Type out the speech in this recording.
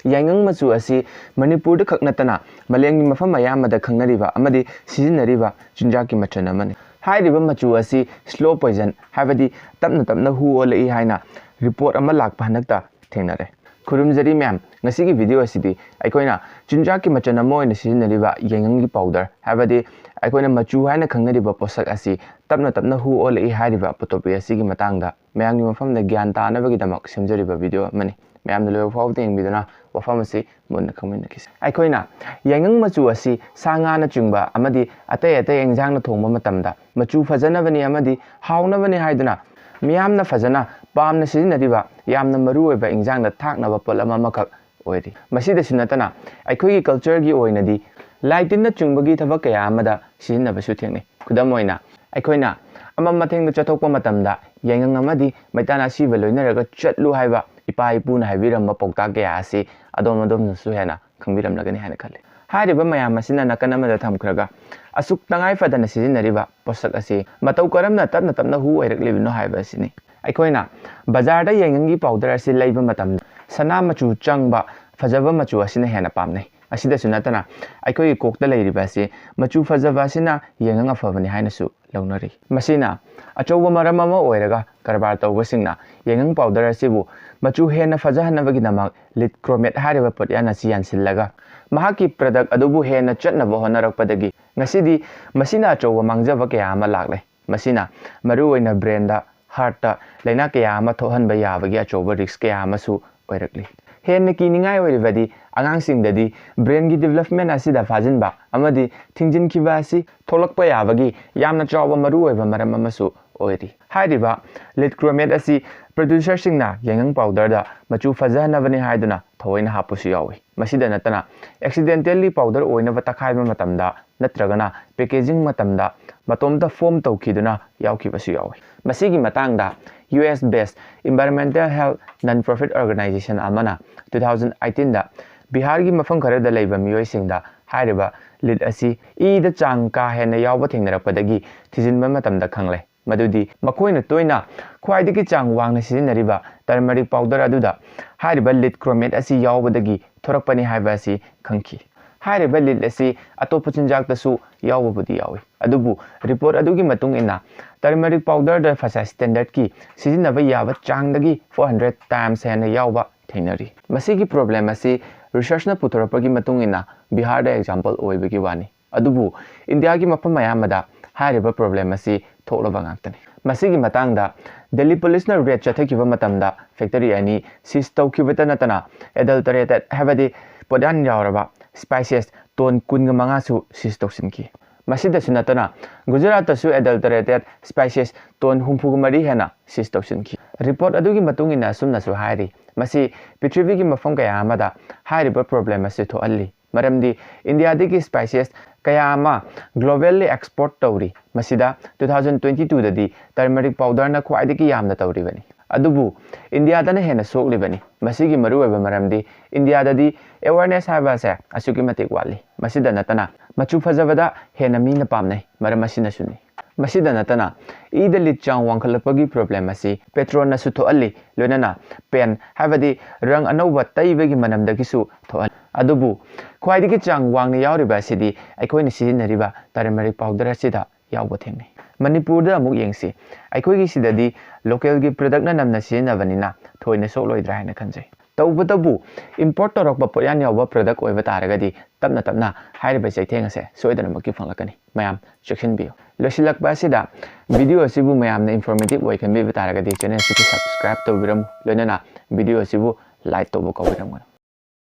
YAI-NGANG machu asi Manipur da khaknatana malengi mafam mayamada khangnariba amadi sizinariba chunjaki machana mani hairiba machu asi slow poison habadi tapna hu olai haina report ama lakpa hanakta thenare khurumjari ma'am ngasi gi video asidi aikoina chunjaki machana moina sizinariba YAI-NGANG gi powder habadi aikoina machu haina khangnariba posak asi tapna hu olai hairiba potopi asi gi matangda mayang ni mafam da gyan ta na bagi damak semjariba video mani mayam lo faw ting bidana wafam asi mun khamin kis aikoina YAI-NGANG machu asi sanga na chungba amadi atay engjang na thongba matamda machu fajana bani amadi hauna bani haiduna miyam na fajana pam na sizinariba yamna maru oiba engjang na thakna ba polama makak oiri masida sinatana aikoi culture gi oinadi laitin na chungbagi thabak kaya amada sizinaba su thengne kudam oina aikoina amam matheng da chathokpa matamda YAI-NGANG amadi maitana siba loinaraga chatlu haiba ipa ipuna haibiram mapokta kaya asi adom na su hena khangbiram lagani hana khale hairiba mayam masina nakana mada thamkhraga asuk tangai fadana sizinariba posak asi matau karamna tapna hu Oirakli bino haiba asini aikoina bazar da YAI-NGANG gi powder asi leiba matam sana machu changba fajaba machu asina hena pamnai asida sunatana aikoi kokta leiriba asi machu fajaba asina YAI-NGANG afabani haina su launari masina achoba maram ama oiraga karbar tawbasingna YAI-NGANG powder asibu machu hena fajahanabagi namak lit chromate hariba potyana si yansillaga mahaki product adubu hena chatnaba honarakpadagi ngasidi masina achoba mangjaba kaya ama laklai masina maru oina brain da heart ta laina kaya ama thohanba yabagi achoba risk kaya ama su Oirakli hena kiningai oiribadi angang singdadi brain gi development asida fajinba amadi thingjin kiba asi tholakpa yabagi yamna chawba maru oiba maram ama su oiri hairiba lit chromate asi producer singna YAI-NGANG powder da machu fajahanabani haiduna thoina hapusu yawi masida natana accidentally powder oina batakhaiba matamda natragana packaging matamda matomda form tawkhiduna yawkibasu yawi masigi matangda US based environmental health non-profit organization amana 2018 da Bihar gi mafam khara da leiba miyoi singda hairiba lit asi e da chang ka hena yawba thengnarapadagi thijinba matamda khanglai madudi makoina toina khwaidagi chang wangna sizinariba turmeric powder aduda hairiba lit chromate asi yawbadagi thorakpani haiba asi khangki hairiba lit asi atopa chinjak tasu yawbabudi yawi adubu report adugi matung ina turmeric powder da fasa standard ki sizinaba yaba changdagi 400 times hena yawba thengnari masigi problem asi research na puthorapagi matung ina Bihar da example oibagi wani adubu India gi mafam mayamada hairiba problem asi thoklaba ngaktani masigi matangda Delhi police na red chathakiba matamda factory ani seize tawkhibata natana adulterated habadi podan yauraba spices ton 15 su seize tawsinki masida sunatana Gujarat su adulterated spices ton 34 hena seize tawsinki report adugi matungina sumna su hairi masi Prithvi gi mafam kaya amada hairiba problem asi thoalli maramdi India digi spices kaya ama globally export tawri masida 2022 dadi turmeric powder na khwaidagi yamna tawri bani adubu India dana hena sokli bani masigi maru eba maramdi India dadi awareness haba se asuki matik wali masida natana machu fajabada hena mina pamnai maram masina suni masida natana ida lit chang wangkhalapagi problem asi petrol na su thoalli loinana pen habadi rang anauba taibagi manamdagi su thoal adubu khwaidagi chang wangni yawriba sidi aikoini sizinariba turmeric powder asida yawba thengnai Manipur da amuk yengsi aikoigi sidadi local gi product na namna sizinnabanina thoina sokloidra haina khanjai tawbatabu import torokba poyan yawba product oiba taragadi tapna hairiba chaithengase soidana makki phanglakani mayam section bio losilakba asida video asibu mayamna informative oikanbi taragadi channel su subscribe tawbiram loinana video asibu like tawbu kawbiram